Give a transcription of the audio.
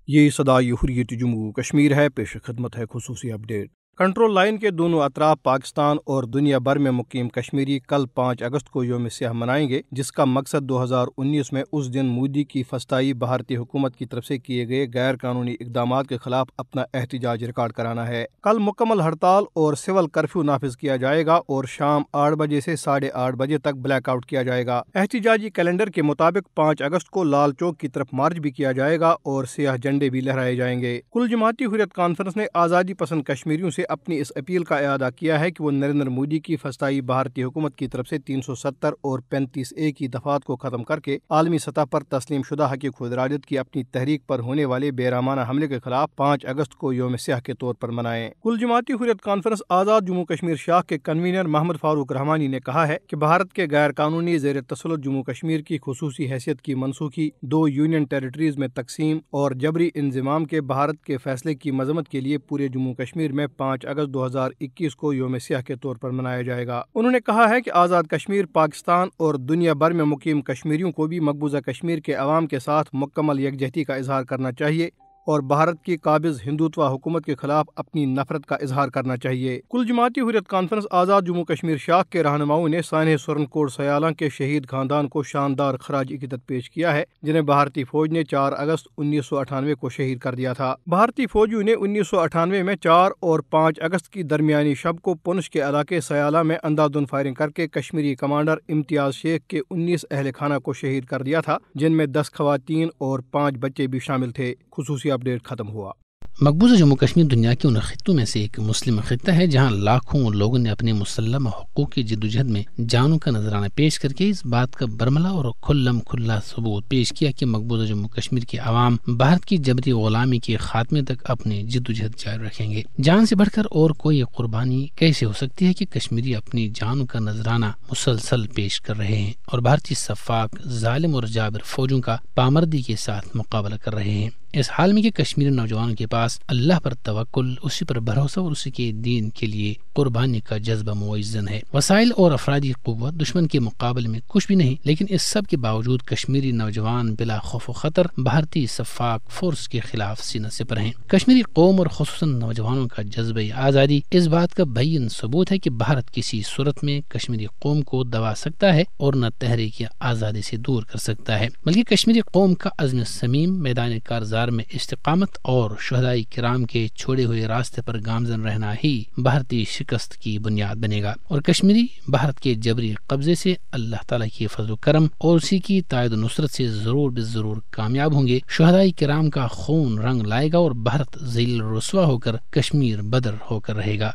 یہ صدائے حریت جموں کشمیر ہے، پیش خدمت ہے خصوصی اپڈیٹ۔ کنٹرول لائن کے دونوں اطراف پاکستان اور دنیا بھر میں مقیم کشمیری کل 5 اگست کو یوم سیاہ منائیں گے، جس کا مقصد 2019 میں اس دن مودی کی فسطائی بھارتی حکومت کی طرف سے کیے گئے غیر قانونی اقدامات کے خلاف اپنا احتجاج ریکارڈ کرانا ہے۔ کل مکمل ہڑتال اور سول کرفیو نافذ کیا جائے گا اور شام 8 بجے سے 8:30 بجے تک بلیک آؤٹ کیا جائے گا۔ احتجاجی کیلنڈر کے مطابق 5 اگست کو لال چوک کی طرف مارچ بھی کیا جائے گا اور سیاہ جھنڈے بھی لہرائے جائیں گے۔ کل جماعتی حریت کانفرنس نے آزادی پسند کشمیریوں سے اپنی اس اپیل کا اعادہ کیا ہے کہ وہ نریندر مودی کی فسطائی بھارتی حکومت کی طرف سے 370 اور 35A کی دفعات کو ختم کر کے عالمی سطح پر تسلیم شدہ حق خود ارادیت کی اپنی تحریک پر ہونے والے بےرحمانہ حملے کے خلاف 5 اگست کو یوم سیاہ کے طور پر منائیں۔ کل جماعتی حریت کانفرنس آزاد جموں کشمیر شاخ کے کنوینر محمد فاروق رحمانی نے کہا ہے کہ بھارت کے غیر قانونی زیر تسلط جموں کشمیر کی خصوصی حیثیت کی منسوخی، 2 یونین ٹیریٹریز میں تقسیم اور جبری انضمام کے بھارت کے فیصلے کی مذمت کے لیے پورے جموں کشمیر میں 5 اگست 2021 کو یوم سیاہ کے طور پر منایا جائے گا۔ انہوں نے کہا ہے کہ آزاد کشمیر پاکستان اور دنیا بھر میں مقیم کشمیریوں کو بھی مقبوضہ کشمیر کے عوام کے ساتھ مکمل یکجہتی کا اظہار کرنا چاہیے اور بھارت کی قابض ہندوتوا حکومت کے خلاف اپنی نفرت کا اظہار کرنا چاہیے۔ کل جماعتی حریت کانفرنس آزاد جموں کشمیر شاخ کے رہنماؤں نے سانحہ سورن کوٹ سیالہ کے شہید خاندان کو شاندار خراج عقیدت پیش کیا ہے، جنہیں بھارتی فوج نے 4 اگست 1998 کو شہید کر دیا تھا۔ بھارتی فوجیوں نے 1998 میں 4 اور 5 اگست کی درمیانی شب کو پونچھ کے علاقے سیالہ میں اندھادھند فائرنگ کر کے کشمیری کمانڈر امتیاز شیخ کے 19 اہل خانہ کو شہید کر دیا تھا، جن میں 10 خواتین اور 5 بچے بھی شامل تھے۔ خصوصی اپڈیٹ ختم ہوا۔ مقبوضہ جموں کشمیر دنیا کے ان خطوں میں سے ایک مسلم خطہ ہے جہاں لاکھوں لوگوں نے اپنے مسلمہ حقوق کی جدوجہد میں جانوں کا نذرانہ پیش کر کے اس بات کا برملا اور کھلم کھلا ثبوت پیش کیا کہ مقبوضہ جموں کشمیر کے عوام بھارت کی جبری غلامی کے خاتمے تک اپنی جدوجہد جاری رکھیں گے۔ جان سے بڑھ کر اور کوئی قربانی کیسے ہو سکتی ہے کہ کشمیری اپنی جانوں کا نذرانہ مسلسل پیش کر رہے ہیں اور بھارتی سفاک ظالم اور جابر فوجوں کا پامردی کے ساتھ مقابلہ کر رہے ہیں۔ اس حال میں کہ کشمیری نوجوانوں کے پاس اللہ پر توکل، اسی پر بھروسہ اور اسی کے دین کے لیے قربانی کا جذبہ موزن ہے۔ وسائل اور افرادی قوت دشمن کے مقابلے میں کچھ بھی نہیں، لیکن اس سب کے باوجود کشمیری نوجوان بلا خوف و خطر بھارتی سفاک فورس کے خلاف سینہ سپر ہیں۔ کشمیری قوم اور خصوصاً نوجوانوں کا جذبہ آزادی اس بات کا بھین ثبوت ہے کہ بھارت کسی صورت میں کشمیری قوم کو دبا سکتا ہے اور نہ تحریک آزادی سے دور کر سکتا ہے، بلکہ کشمیری قوم کا عزم صمیم میدان کارزار میں استقامت اور شہداء کرام کے چھوڑے ہوئے راستے پر گامزن رہنا ہی بھارتی شکست کی بنیاد بنے گا، اور کشمیری بھارت کے جبری قبضے سے اللہ تعالیٰ کی فضل و کرم اور اسی کی تائید و نصرت سے ضرور ضرور کامیاب ہوں گے۔ شہداء کرام کا خون رنگ لائے گا اور بھارت ذلیل و رسوا ہو کر کشمیر بدر ہو کر رہے گا۔